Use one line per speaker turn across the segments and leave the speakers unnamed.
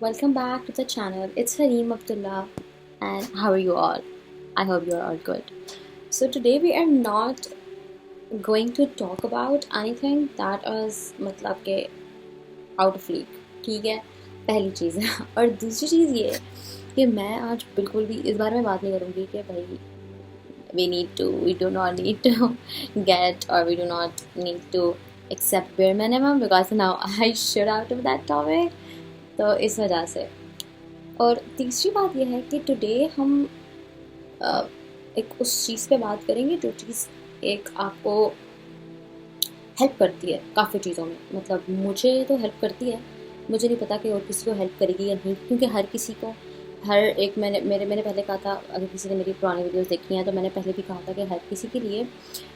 Welcome back to the channel. It's Hareem Abdullah, and how are you all? I hope you're all good. So, today we are not going to talk about anything that is मतलब के out of league. ठीक है, पहली चीज़ और दूसरी चीज़ ये कि मैं आज बिल्कुल भी इस बारे में बात नहीं करूँगी कि भाई we do not need to get, or we do not need to accept bare minimum, because now I should out of that topic. तो इस वजह से। और तीसरी बात यह है कि टुडे हम एक उस चीज़ पे बात करेंगे जो चीज़ एक आपको हेल्प करती है काफ़ी चीज़ों में। मतलब मुझे तो हेल्प करती है, मुझे नहीं पता कि और किसी को हेल्प करेगी या नहीं, क्योंकि हर किसी को हर एक मैंने पहले कहा था, अगर किसी ने मेरी पुरानी वीडियोस देखी हैं तो मैंने पहले भी कहा था कि हर किसी के लिए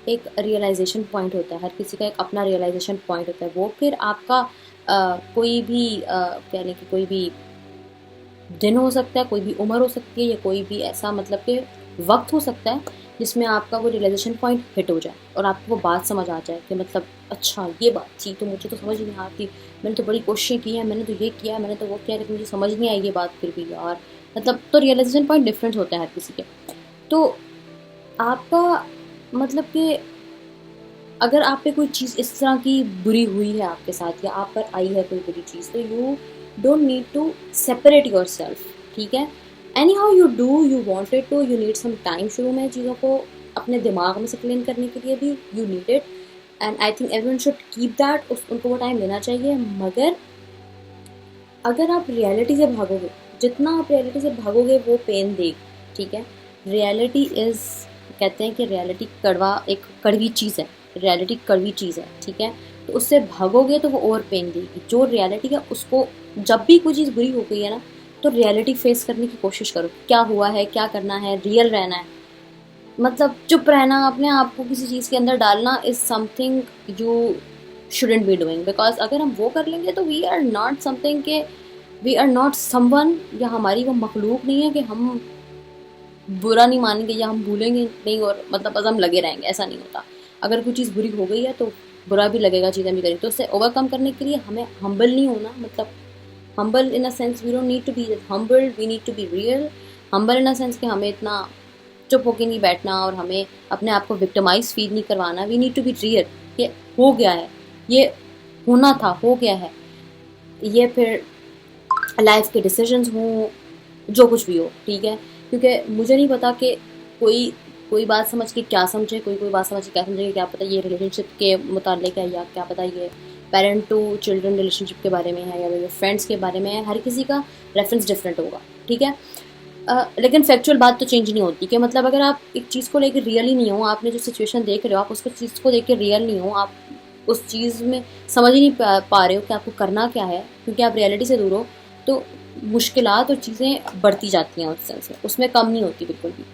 एक रियलाइजेशन पॉइंट होता है, हर किसी का एक अपना रियलाइजेशन पॉइंट होता है। वो फिर आपका कोई भी कह लें कि कोई भी दिन हो सकता है, कोई भी उम्र हो सकती है, या कोई भी ऐसा मतलब कि वक्त हो सकता है जिसमें आपका वो रियलाइजेशन पॉइंट हिट हो जाए और आपको वो बात समझ आ जाए कि मतलब अच्छा ये बात थी तो मुझे तो समझ नहीं आती, मैंने तो बड़ी कोशिशें की हैं, मैंने तो ये किया, मैंने तो वो किया, लेकिन मुझे समझ नहीं आई ये बात फिर भी यार। मतलब तो रियलाइजेशन पॉइंट डिफरेंट होता है हर किसी के। तो आपका मतलब कि अगर आप पे कोई चीज़ इस तरह की बुरी हुई है आपके साथ, या आप पर आई है कोई बुरी चीज़, तो you don't need to separate yourself. ठीक है, anyhow you do, you wanted to, you need some time. शुरू में चीज़ों को अपने दिमाग में से क्लीन करने के लिए भी you need it, and I think everyone should keep that, उनको वो टाइम देना चाहिए। मगर अगर आप रियलिटी से भागोगे, जितना आप रियलिटी से भागोगे वो पेन देगी। ठीक है, रियलिटी इज़, कहते हैं कि रियलिटी एक कड़वी चीज़ है, रियलिटी कड़वी चीज़ है। ठीक है, तो उससे भागोगे तो वो और पेन देगी। जो रियलिटी है उसको, जब भी कोई चीज़ बुरी हो गई है ना, तो रियलिटी फेस करने की कोशिश करो, क्या हुआ है, क्या करना है, रियल रहना है। मतलब चुप रहना, अपने आप को किसी चीज़ के अंदर डालना is something you shouldn't be doing, because अगर हम वो कर लेंगे तो वी आर नॉट समथिंग के, वी आर नॉट समवन, या हमारी वो मखलूक नहीं है कि हम बुरा नहीं मानेंगे या हम भूलेंगे नहीं और मतलब बस हम लगे रहेंगे। ऐसा नहीं होता। अगर कोई चीज़ बुरी हो गई है तो बुरा भी लगेगा, चीज़ें भी करेंगे। तो उससे ओवरकम करने के लिए हमें हम्बल नहीं होना, मतलब humble in a sense we don't need to be humble, we need to be real. Humble in a sense कि हमें इतना चुप होके नहीं बैठना और हमें अपने आप को विक्टिमाइज फील नहीं करवाना। We need to be real, ये हो गया है, ये होना था, हो गया है। ये फिर लाइफ के डिसीजंस हों, जो कुछ भी हो। ठीक है, क्योंकि मुझे नहीं पता कि कोई कोई बात समझ के क्या समझे, कोई बात समझ के क्या समझे, क्या पता ये रिलेशनशिप के मुतालिक है, या क्या पता ये पेरेंट टू चिल्ड्रन रिलेशनशिप के बारे में है, या ये फ्रेंड्स के बारे में है। हर किसी का रेफरेंस डिफरेंट होगा। ठीक है, लेकिन फैक्चुअल बात तो चेंज नहीं होती कि मतलब अगर आप एक चीज़ को लेकर रियल ही नहीं हो, आपने जो सिचुएशन देख रहे हो आप उसको चीज़ को देख के रियल नहीं हो, आप उस चीज़ में समझ ही नहीं पा रहे हो कि आपको करना क्या है, क्योंकि आप रियलिटी से दूर हो, तो मुश्किलात और चीज़ें बढ़ती जाती हैं उस सेंस में, उसमें कम नहीं होती बिल्कुल भी।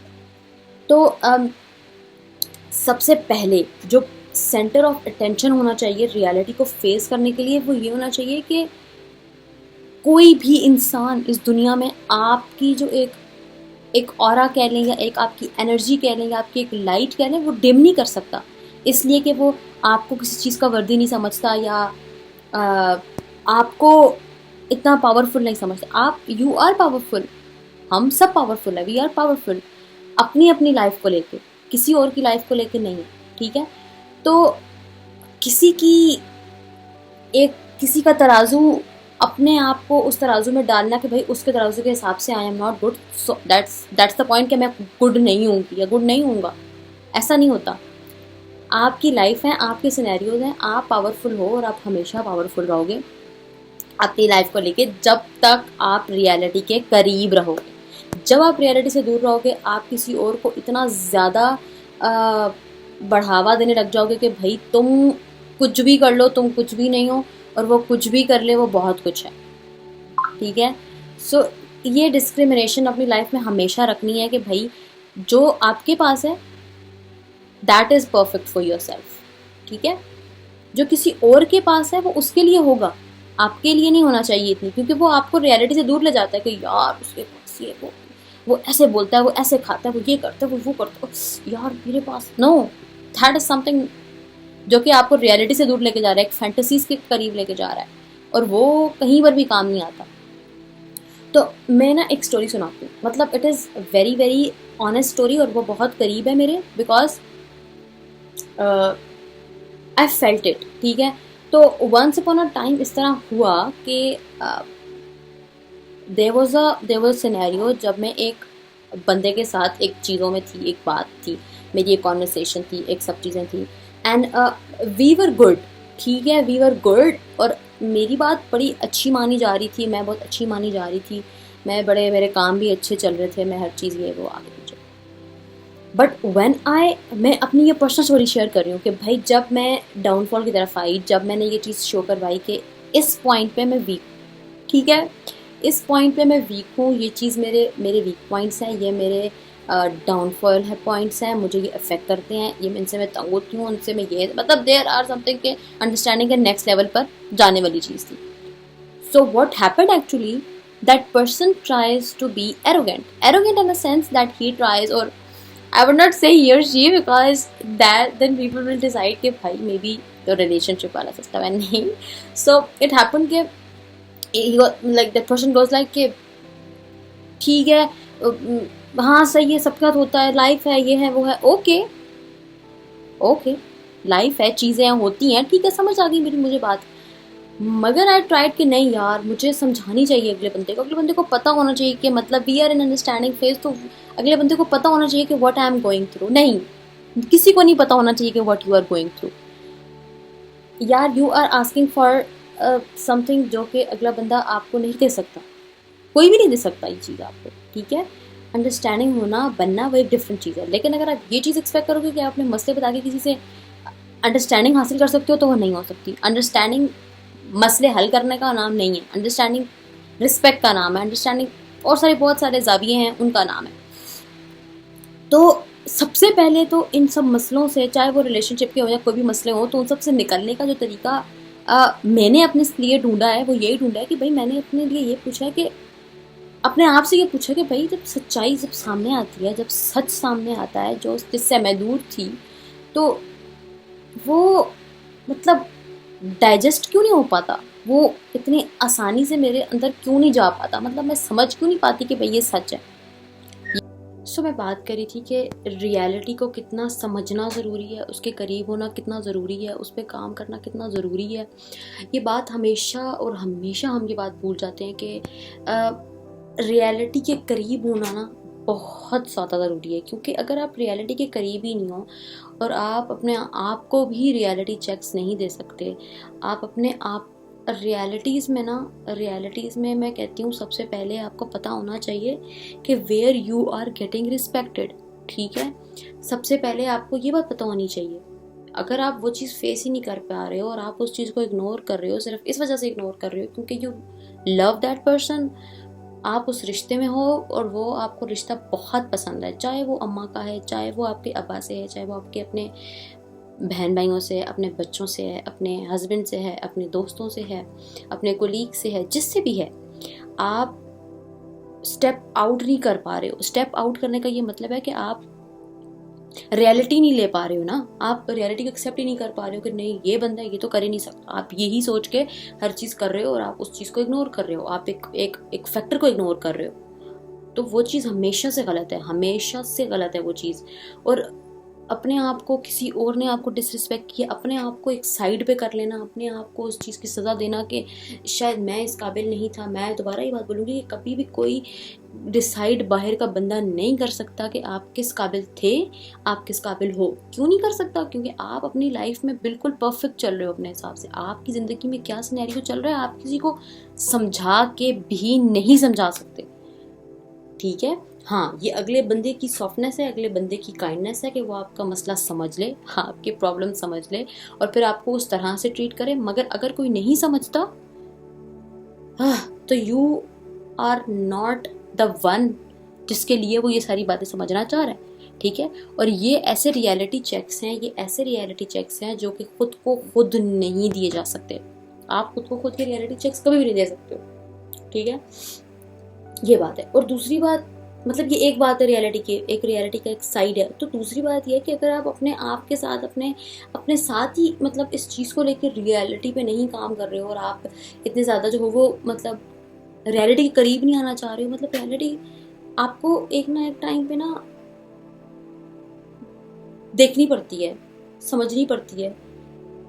तो सबसे पहले जो सेंटर ऑफ अटेंशन होना चाहिए रियलिटी को फेस करने के लिए, वो ये होना चाहिए कि कोई भी इंसान इस दुनिया में आपकी जो एक ऑरा कह लें, या एक आपकी एनर्जी कह लें, या आपकी एक लाइट कह लें, वो डिम नहीं कर सकता, इसलिए कि वो आपको किसी चीज़ का वर्दी नहीं समझता, या आपको इतना पावरफुल नहीं समझता। आप, यू आर पावरफुल, हम सब पावरफुल है, वी आर पावरफुल अपनी अपनी लाइफ को लेके, किसी और की लाइफ को लेके नहीं। ठीक है, तो किसी की किसी का तराजू, अपने आप को उस तराजू में डालना कि भाई उसके तराजू के हिसाब से I am not good, so that's the point कि मैं गुड नहीं हूँ या गुड नहीं हूँगा, ऐसा नहीं होता। आपकी लाइफ है, आपके सिनेरियोज हैं, आप पावरफुल हो और आप हमेशा पावरफुल रहोगे अपनी लाइफ को लेके, जब तक आप रियलिटी के करीब रहोगे। जब आप रियलिटी से दूर रहोगे, आप किसी और को इतना ज़्यादा बढ़ावा देने लग जाओगे कि भाई तुम कुछ भी कर लो, तुम कुछ भी नहीं हो, और वो कुछ भी कर ले वो बहुत कुछ है। ठीक है, सो ये डिस्क्रिमिनेशन अपनी लाइफ में हमेशा रखनी है कि भाई जो आपके पास है that is perfect for yourself. ठीक है, जो किसी और के पास है वो उसके लिए होगा, आपके लिए नहीं होना चाहिए इतनी, क्योंकि वो आपको रियलिटी से दूर ले जाता है कि यार उसके पास ये, वो ऐसे बोलता है, वो ऐसे खाता है, वो ये करता है, वो करता है, यार मेरे पास नो, दैट इज समथिंग जो कि आपको रियलिटी से दूर लेके जा रहा है, एक फैंटेसीज के करीब लेके जा रहा है, और वो कहीं पर भी काम नहीं आता। तो मैं ना एक स्टोरी सुनाती हूँ, मतलब it is very very honest story और वो बहुत करीब है मेरे, बिकॉज आई फेल्ट इट, ठीक है। तो वंस अपॉन अ टाइम इस तरह हुआ कि देयर वाज सिनेरियो जब मैं एक बंदे के साथ एक चीज़ों में थी, एक बात थी, मेरी एक कॉन्वर्सेशन थी, एक सब चीज़ें थी, एंड वी वर गुड, ठीक है, वी वर गुड, और मेरी बात बड़ी अच्छी मानी जा रही थी, मैं बहुत अच्छी मानी जा रही थी, मेरे काम भी अच्छे चल रहे थे, मैं हर चीज़ ये वो आगे पीछे। बट मैं अपनी ये पर्सनल स्टोरी शेयर कर रही हूँ कि भाई जब मैं डाउनफॉल की तरफ आई, जब मैंने ये चीज़ शो करवाई कि इस पॉइंट पे मैं वीक, ठीक है, इस पॉइंट पे मैं वीक हूँ, ये चीज़ मेरे मेरे वीक पॉइंट्स हैं, ये मेरे डाउनफॉल है पॉइंट्स हैं, मुझे ये अफेक्ट करते हैं, ये इनसे मैं तंग होती हूँ, उनसे मैं ये, मतलब देयर आर समथिंग के अंडरस्टैंडिंग के नेक्स्ट लेवल पर जाने वाली चीज़ थी। So what happened actually, that person tries to be arrogant in the sense that he tries, और I would not say he or she because that then people will decide कि भाई maybe the relationship वाला system है, नहीं। So it happened कि he got like that person goes like कि ठीक है, हाँ सही है, सबके साथ होता है, लाइफ है, ये है वो है, ओके ओके, लाइफ है, चीज़ें होती हैं, ठीक है, समझ आ गई मेरी मुझे बात। मगर आई ट्राइड कि नहीं यार, मुझे समझानी चाहिए अगले बंदे को पता होना चाहिए कि मतलब we are in understanding phase, तो अगले बंदे को पता होना चाहिए कि what I am going through. नहीं, किसी को नहीं पता होना चाहिए कि what you are going through. यार you are asking for something जो कि अगला बंदा आपको नहीं दे सकता, कोई भी नहीं दे सकता ये चीज़ आपको, ठीक है। अंडरस्टैंडिंग होना, बनना, वो एक डिफरेंट चीज़ है। लेकिन अगर आप ये चीज़ एक्सपेक्ट करोगे कि आप अपने मसले बता के किसी से अंडरस्टैंडिंग हासिल कर सकते हो, तो वो नहीं हो सकती। अंडरस्टैंडिंग मसले हल करने का नाम नहीं है, अंडरस्टैंडिंग रिस्पेक्ट का नाम है, अंडरस्टैंडिंग और सारे बहुत सारे जाविये हैं उनका नाम है। तो सबसे पहले तो इन सब मसलों से, चाहे वो रिलेशनशिप के हो या कोई भी मसले हो, तो उन सब से निकलने का जो तरीका मैंने अपने लिए ढूंढा है वो यही ढूंढा है कि भाई मैंने अपने लिए ये पूछा है कि अपने आप से ये पूछा कि भाई जब सच्चाई जब सामने आती है, जब सच सामने आता है जो जिससे मैं दूर थी, तो वो मतलब डाइजेस्ट क्यों नहीं हो पाता, वो इतनी आसानी से मेरे अंदर क्यों नहीं जा पाता, मतलब मैं समझ क्यों नहीं पाती कि भाई ये सच है। सो मैं बात करी थी कि रियलिटी को कितना समझना ज़रूरी है, उसके करीब होना कितना ज़रूरी है, उस पर काम करना कितना ज़रूरी है। ये बात हमेशा और हमेशा हम ये बात भूल जाते हैं कि रियलिटी के करीब होना ना बहुत ज़्यादा ज़रूरी है, क्योंकि अगर आप रियलिटी के करीब ही नहीं हो और आप अपने आप को भी रियलिटी चेक्स नहीं दे सकते, आप अपने आप रियलिटीज़ में मैं कहती हूँ सबसे पहले आपको पता होना चाहिए कि where you are getting respected, ठीक है। सबसे पहले आपको ये बात पता होनी चाहिए। अगर आप वो चीज़ फेस ही नहीं कर पा रहे हो और आप उस चीज़ को इग्नोर कर रहे हो, सिर्फ इस वजह से इग्नोर कर रहे हो क्योंकि यू लव दैट पर्सन, आप उस रिश्ते में हो और वो आपको रिश्ता बहुत पसंद है, चाहे वो अम्मा का है, चाहे वो आपके अब्बा से है, चाहे वो आपके अपने बहन भाइयों से, अपने बच्चों से है, अपने हस्बैंड से है, अपने दोस्तों से है, अपने कोलीग से है, जिससे भी है, आप स्टेप आउट नहीं कर पा रहे हो। स्टेप आउट करने का ये मतलब है कि आप रियलिटी नहीं ले पा रहे हो ना, आप रियलिटी को एक्सेप्ट ही नहीं कर पा रहे हो कि नहीं ये बंदा ये तो कर ही नहीं सकता। आप यही सोच के हर चीज़ कर रहे हो और आप उस चीज़ को इग्नोर कर रहे हो, आप एक फैक्टर को इग्नोर कर रहे हो। तो वो चीज़ हमेशा से गलत है, हमेशा से गलत है वो चीज़। और अपने आप को, किसी और ने आपको डिसरिस्पेक्ट किया, अपने आप को एक साइड पे कर लेना, अपने आप को उस चीज़ की सज़ा देना कि शायद मैं इस काबिल नहीं था। मैं दोबारा ये बात बोलूँगी कि कभी भी कोई डिसाइड बाहर का बंदा नहीं कर सकता कि आप किस काबिल थे, आप किस काबिल हो। क्यों नहीं कर सकता? क्योंकि आप अपनी लाइफ में बिल्कुल परफेक्ट चल रहे हो अपने हिसाब से। आपकी ज़िंदगी में क्या सिनेरियो चल रहा है आप किसी को समझा के भी नहीं समझा सकते, ठीक है। हाँ, ये अगले बंदे की सॉफ्टनेस है, अगले बंदे की काइंडनेस है कि वो आपका मसला समझ ले, हाँ, आपकी प्रॉब्लम समझ ले और फिर आपको उस तरह से ट्रीट करे। मगर अगर कोई नहीं समझता तो you are not the one जिसके लिए वो ये सारी बातें समझना चाह रहा है, ठीक है। और ये ऐसे रियलिटी चेक्स हैं, ये ऐसे रियलिटी चेक्स हैं जो कि खुद को खुद नहीं दिए जा सकते। आप खुद को खुद के रियलिटी चेक्स कभी भी नहीं दे सकते हो, ठीक है, ये बात है। और दूसरी बात, मतलब ये एक बात है रियलिटी की, एक रियलिटी का एक साइड है। तो दूसरी बात ये है कि अगर आप अपने आप के साथ अपने साथ ही मतलब इस चीज़ को लेकर रियलिटी पे नहीं काम कर रहे हो और आप इतने ज़्यादा जो हो वो मतलब रियलिटी के करीब नहीं आना चाह रहे हो, मतलब रियलिटी आपको एक ना एक टाइम पे ना देखनी पड़ती है, समझनी पड़ती है,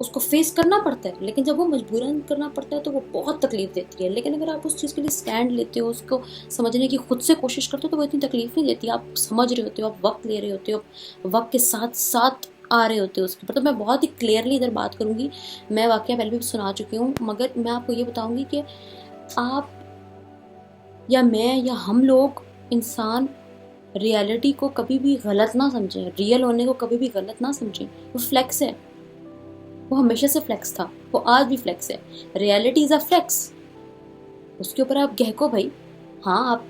उसको फेस करना पड़ता है। लेकिन जब वो मजबूरन करना पड़ता है तो वो बहुत तकलीफ देती है। लेकिन अगर आप उस चीज़ के लिए स्टैंड लेते हो, उसको समझने की खुद से कोशिश करते हो, तो वो इतनी तकलीफ नहीं देती। आप समझ रहे होते हो, आप वक्त ले रहे होते हो, वक्त के साथ साथ आ रहे होते हो उसके ऊपर। तो मैं बहुत ही क्लियरली इधर बात करूंगी। मैं वाकया पहले भी सुना चुकी हूँ, मगर मैं आपको ये बताऊंगी कि आप या मैं या हम लोग इंसान रियलिटी को कभी भी गलत ना समझें, रियल होने को कभी भी गलत ना समझें। वो फ्लेक्स है, वो हमेशा से फ्लेक्स था, वो आज भी फ्लेक्स है। रियलिटी इज अ फ्लेक्स, उसके ऊपर आप गहको भाई। हाँ, आप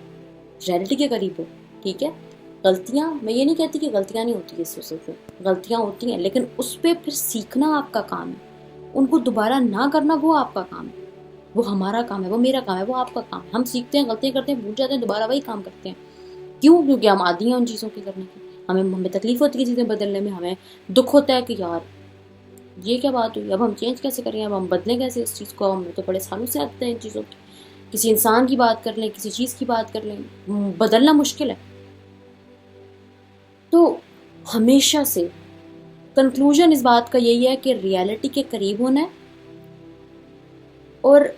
रियलिटी के करीब हो, ठीक है। गलतियाँ, मैं ये नहीं कहती कि गलतियाँ नहीं होती इस चीज़ में, गलतियाँ होती हैं, लेकिन उस पर फिर सीखना आपका काम है। उनको दोबारा ना करना वो आपका काम है, वो हमारा काम है, वो मेरा काम है, वो आपका काम है। हम सीखते हैं, गलतियाँ करते हैं, भूल जाते हैं, दोबारा वही काम करते हैं। क्यों? क्योंकि हम आदी हैं उन चीज़ों की करने की। हमें तकलीफ होती है चीज़ें बदलने में, हमें दुख होता है कि यार ये क्या बात हुई, अब हम चेंज कैसे करें, अब हम बदलें कैसे इस चीज़ को। हमें तो बड़े सालों से आदत है इन चीज़ों की। किसी इंसान की बात कर लें, किसी चीज़ की बात कर लें, बदलना मुश्किल है। तो हमेशा से कंक्लूजन इस बात का यही है कि रियलिटी के करीब होना है और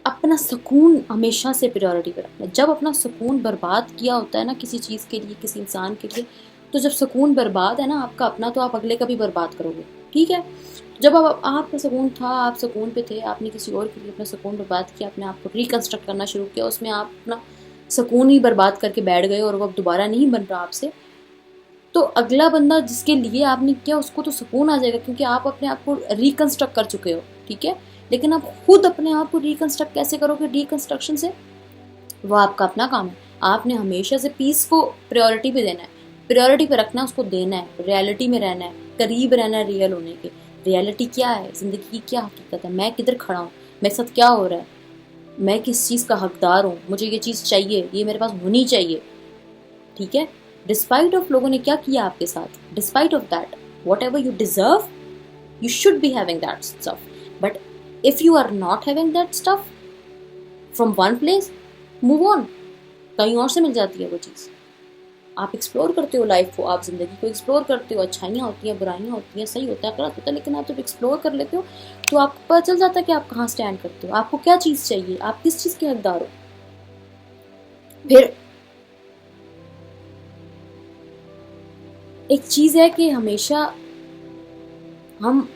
अपना सुकून हमेशा से प्रायोरिटी पे रखना है। जब अपना सुकून बर्बाद किया होता है ना किसी चीज़ के लिए, किसी इंसान के लिए, तो जब सुकून बर्बाद है ना आपका अपना, तो आप अगले का भी बर्बाद करोगे, ठीक है। जब अब आपका सुकून था, आप सुकून पे थे, आपने किसी और के लिए अपना सुकून बर्बाद किया, अपने आप को रिकंस्ट्रक्ट करना शुरू किया, उसमें आप अपना सुकून ही बर्बाद करके बैठ गए और वो अब दोबारा नहीं बन रहा आपसे, तो अगला बंदा जिसके लिए आपने किया उसको तो सुकून आ जाएगा, क्योंकि आप अपने आप को रिकंस्ट्रक्ट कर चुके हो, ठीक है। लेकिन आप खुद अपने आप को रिकंस्ट्रक्ट कैसे करोगे? रिकंस्ट्रक्शन से, वो आपका अपना काम है। आपने हमेशा से पीस को प्रायोरिटी पे देना है, प्रायोरिटी पे रखना है, उसको देना है, रियलिटी में रहना है, करीब रहना है रियल होने के। रियलिटी क्या है, जिंदगी की क्या हकीकत है, मैं किधर खड़ा हूँ, मेरे साथ क्या हो रहा है, मैं किस चीज़ का हकदार हूँ, मुझे ये चीज़ चाहिए, ये मेरे पास होनी चाहिए, ठीक है। डिस्पाइट ऑफ लोगों ने क्या किया आपके साथ, despite of that, what ever you deserve, you should be having that stuff. But if you are not having that stuff from one place, move on, कहीं और से मिल जाती है वो चीज़। आप एक्सप्लोर करते हो लाइफ को, आप ज़िंदगी को एक्सप्लोर करते हो, अच्छाइयाँ होती हैं, बुराइयाँ होती हैं, सही होता है, गलत होता है, लेकिन आप जब एक्सप्लोर कर लेते हो तो आपको पता चल जाता है कि आप कहाँ स्टैंड करते हो, आपको क्या चीज़ चाहिए, आप किस चीज़ के हकदार हो। फिर एक चीज़ है कि हमेशा हम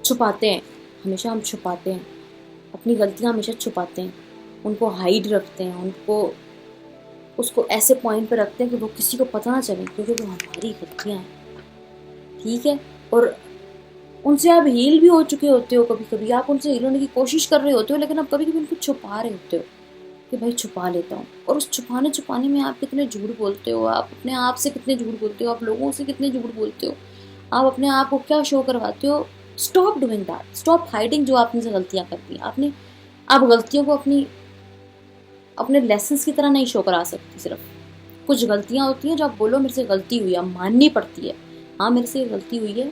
छुपाते हैं, हमेशा हम छुपाते हैं अपनी गलतियाँ, हमेशा छुपाते हैं, उनको हाइड रखते हैं, उनको उसको ऐसे पॉइंट पे रखते हैं कि वो किसी को पता ना चले, क्योंकि वो हमारी गलतियाँ हैं, ठीक है। और उनसे आप हील भी हो चुके होते हो, कभी कभी आप उनसे हील होने की कोशिश कर रहे होते हो, लेकिन आप कभी कभी उनको छुपा रहे होते हो कि भाई छुपा लेता हूँ। और उस छुपाने में आप कितने झूठ बोलते हो, आप अपने आप से कितने झूठ बोलते हो, आप लोगों से कितने झूठ बोलते हो, आप अपने आप को क्या शो करवाते हो। Stop doing that, stop hiding जो आपने से गलतियाँ कर दी आपने। आप गलतियों को अपने लेसन्स की तरह नहीं शो करा सकती। सिर्फ कुछ गलतियाँ होती हैं जो आप बोलो मेरे से गलती हुई है, माननी पड़ती है, हाँ मेरे से गलती हुई है,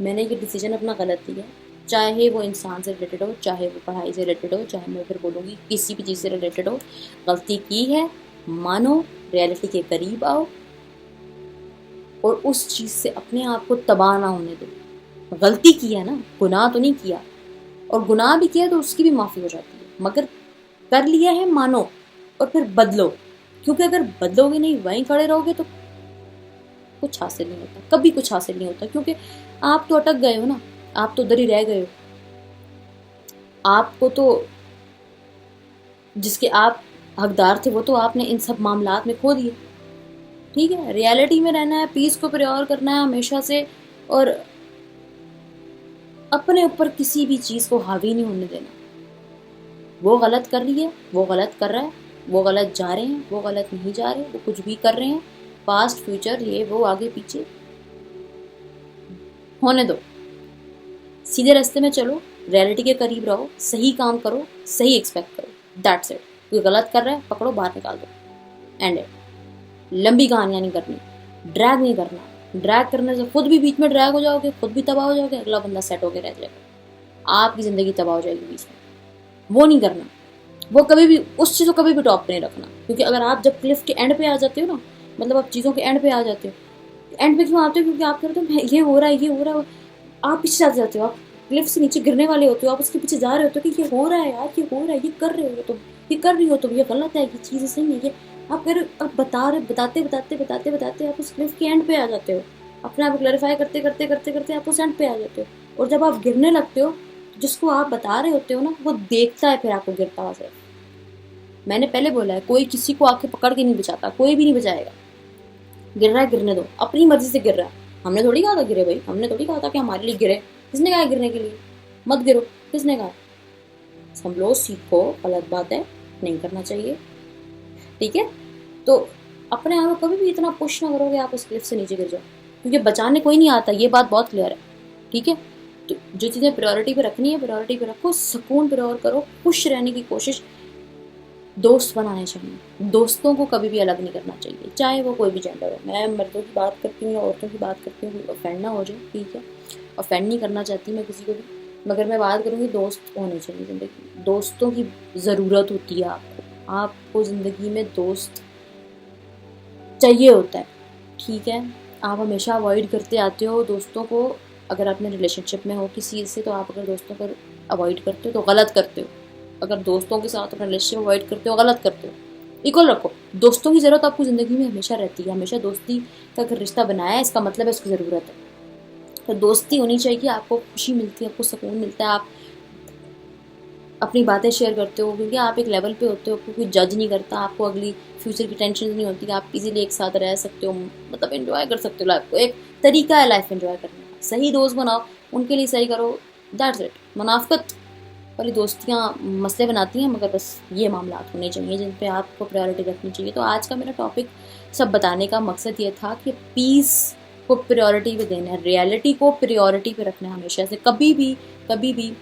मैंने ये डिसीजन अपना गलत लिया, चाहे वो इंसान से रिलेटेड हो, चाहे वो पढ़ाई से रिलेटेड हो, चाहे मैं फिर बोलूँगी किसी भी चीज़ से रिलेटेड हो, गलती की है, मानो, रियलिटी के करीब आओ और उस चीज़ से अपने आप को तबाह ना होने दो। गलती की है ना, गुनाह तो नहीं किया, और गुनाह भी किया तो उसकी भी माफ़ी हो जाती है, मगर कर लिया है मानो और फिर बदलो, क्योंकि अगर बदलोगे नहीं, वहीं खड़े रहोगे तो कुछ हासिल नहीं होता, कभी कुछ हासिल नहीं होता, क्योंकि आप तो अटक गए हो ना, आप तो उधर ही रह गए हो। आपको तो जिसके आप हकदार थे वो तो आपने इन सब मामलात में खो दिए, ठीक है। रियलिटी में रहना है, पीस को प्रियोर करना है हमेशा से, और अपने ऊपर किसी भी चीज़ को हावी नहीं होने देना। वो गलत कर रही है, वो गलत कर रहा है, वो गलत जा रहे हैं, वो गलत नहीं जा रहे, वो कुछ भी कर रहे हैं, पास्ट फ्यूचर ये वो आगे पीछे होने दो, सीधे रास्ते में चलो, रियलिटी के करीब रहो, सही काम करो, सही एक्सपेक्ट करो, दैट्स इट। कोई गलत कर रहा है पकड़ो, बाहर निकाल दो, एंड इट। लंबी कहानियाँ नहीं करनी, ड्रैग नहीं करना, ड्रैग करने से खुद भी बीच में ड्रैग हो जाओगे, खुद भी तबाह हो जाओगे, अगला बंदा सेट होकर रह जाएगा, आपकी ज़िंदगी तबाह हो जाएगी बीच में, वो नहीं करना। वो कभी भी उस चीज़ को कभी भी टॉप पे नहीं रखना, क्योंकि अगर आप जब क्लिफ के एंड पे आ जाते हो ना, मतलब आप चीज़ों के एंड पे आ जाते हो, एंड पे क्यों आते हो, क्योंकि आप कहते हो ये हो रहा है, ये हो रहा है, आप पीछे जाते जाते हो, आप क्लिफ से नीचे गिरने वाले होते हो, आप उसके पीछे जा रहे होते हो कि ये हो रहा है यार, ये हो रहा है, ये कर रहे हो तुम, ये कर रही हो तुम, ये गलत है, ये चीज़ सही नहीं है, आप फिर आप बताते बताते बताते बताते आप उस क्लिफ के एंड पे आ जाते हो, अपने आप को क्लैरिफाई करते करते करते करते आप उस एंड पे आ जाते हो, और जब आप गिरने लगते हो, जिसको आप बता रहे होते हो ना, वो देखता है फिर आपको गिरता हुआ सिर्फ। मैंने पहले बोला है, कोई किसी को आके पकड़ के नहीं बचाता, कोई भी नहीं बचाएगा। गिर रहा है गिरने दो, अपनी मर्जी से गिर रहा है, हमने थोड़ी कहा था गिरे भाई, हमने थोड़ी कहा था कि हमारे लिए गिरे, किसने कहा है गिरने के लिए, मत गिरो, किसने कहा। समझो, सीखो, गलत बात है, नहीं करना चाहिए, ठीक है। तो अपने आप को कभी भी इतना पुश ना करोगे आप उस क्लिफ से नीचे गिर जाओ, क्योंकि बचाने कोई नहीं आता, ये बात बहुत क्लियर है, ठीक है। तो जो चीज़ें प्रायोरिटी पे रखनी है प्रायोरिटी पे रखो, सुकून प्रायोर करो, खुश रहने की कोशिश, दोस्त बनाने चाहिए, दोस्तों को कभी भी अलग नहीं करना चाहिए, चाहे वो कोई भी जेंडर हो। मैं मर्दों की बात करती हूँ या औरतों की बात करती हूँ, ऑफेंड ना हो जाए, ठीक है, ऑफेंड नहीं करना चाहती मैं किसी को भी, मगर मैं बात करूँगी दोस्त होने चाहिए ज़िंदगी, दोस्तों की ज़रूरत होती है आपको ज़िंदगी में दोस्त चाहिए होता है, ठीक है। आप हमेशा अवॉइड करते आते हो दोस्तों को, अगर अपने रिलेशनशिप में हो किसी से, तो आप अगर दोस्तों को अवॉइड करते हो तो गलत करते हो, अगर दोस्तों के साथ अपना रिलेशनशिप अवॉइड करते हो गलत करते हो। इक्वल रखो, दोस्तों की ज़रूरत आपको ज़िंदगी में हमेशा रहती है, हमेशा दोस्ती का अगर रिश्ता बनाया है इसका मतलब है उसकी ज़रूरत है, तो दोस्ती होनी चाहिए, आपको खुशी मिलती है, आपको सुकून मिलता है, आप अपनी बातें शेयर करते हो, क्योंकि आप एक लेवल पे होते हो, आपको कोई जज नहीं करता, आपको अगली फ्यूचर की टेंशन नहीं होती, आप इजीली एक साथ रह सकते हो, मतलब एंजॉय कर सकते हो लाइफ को, एक तरीका है लाइफ एंजॉय करने का। सही दोस्त बनाओ, उनके लिए सही करो, दैट्स इट। मुनाफिकत वाली दोस्तियाँ मसले बनाती हैं, मगर बस ये मामला होने चाहिए जिन पे आपको प्रायोरिटी रखनी चाहिए। तो आज का मेरा टॉपिक सब बताने का मकसद ये था कि पीस को प्रायोरिटी पे देना है, रियलिटी को प्रायोरिटी पे रखना है हमेशा से, कभी भी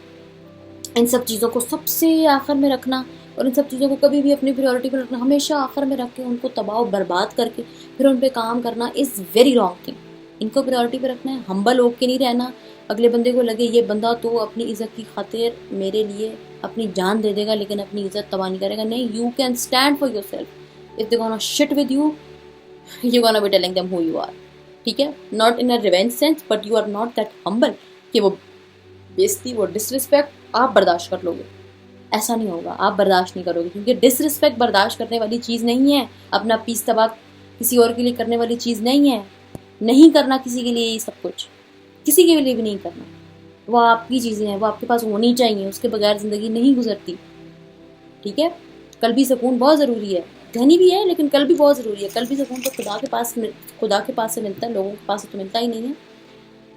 इन सब चीज़ों को सबसे आखिर में रखना, और इन सब चीज़ों को कभी भी अपनी प्रायोरिटी पर रखना, हमेशा आखिर में रख के उनको तबाह बर्बाद करके फिर उन पर काम करना इज़ वेरी रॉन्ग थिंग। इनको प्रायोरिटी पर रखना है, हम्बल होके के नहीं रहना, अगले बंदे को लगे ये बंदा तो अपनी इज़्ज़त की खातिर मेरे लिए अपनी जान दे देगा लेकिन अपनी इज़्ज़त तबाह नहीं करेगा। नहीं, you can stand for yourself. If they gonna shit with you gonna be telling them who you are, ठीक है। Not in a revenge sense, but you are not that humble कि वो बेइज्जती, वो डिसरिस्पेक्ट आप बर्दाश्त कर लोगे, ऐसा नहीं होगा, आप बर्दाश्त नहीं करोगे, क्योंकि डिसरिस्पेक्ट बर्दाश्त करने वाली चीज़ नहीं है, अपना पीस तबाह किसी और के लिए करने वाली चीज़ नहीं है, नहीं करना किसी के लिए ये सब कुछ, किसी के लिए भी नहीं करना, वो आपकी चीज़ें हैं, वो आपके पास होनी चाहिए, उसके बगैर ज़िंदगी नहीं गुजरती, ठीक है। कल भी सुकून बहुत ज़रूरी है, घनी भी है लेकिन कल भी बहुत ज़रूरी है। कल भी सुकून तो खुदा के पास से मिलता है, लोगों के पास से तो मिलता ही नहीं है,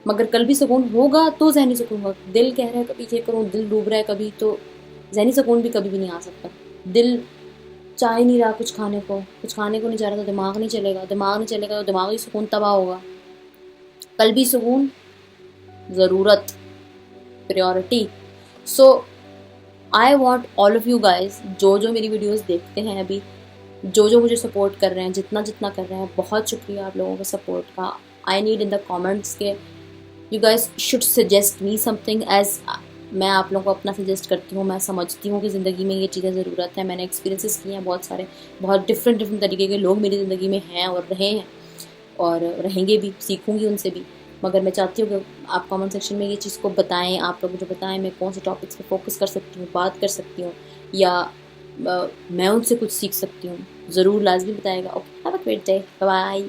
मगर कल भी सुकून होगा तो ज़हनी सुकून होगा। दिल कह रहा है कभी ये करूँ, दिल डूब रहा है कभी, तो ज़हनी सुकून भी कभी भी नहीं आ सकता। दिल चाह ही नहीं रहा कुछ खाने को नहीं चाह रहा, तो दिमाग नहीं चलेगा, दिमाग नहीं चलेगा तो दिमागी सुकून तबाह होगा। कल भी सुकून, ज़रूरत, priority. So I want all of you guys, जो मेरी वीडियोज़ देखते हैं अभी, जो मुझे सपोर्ट कर रहे हैं, जितना कर रहे हैं, बहुत शुक्रिया आप लोगों का सपोर्ट का। I need in the comments के you guys should suggest me something, as मैं आप लोगों को अपना सजेस्ट करती हूँ। मैं समझती हूँ कि ज़िंदगी में ये चीज़ें ज़रूरत है, मैंने एक्सपीरियंसेस किए हैं बहुत सारे, बहुत डिफरेंट तरीके के लोग मेरी ज़िंदगी में हैं और रहे हैं और रहेंगे भी, सीखूँगी उनसे भी। मगर मैं चाहती हूँ कि आप कमेंट सेक्शन में ये चीज़ को बताएं, आप लोग मुझे बताएं मैं कौन से टॉपिक्स पे फोकस कर सकती हूँ, बात कर सकती हूँ, या मैं उनसे कुछ सीख सकती हूँ, ज़रूर लाजमी बताएगा। Okay, have a great day, bye.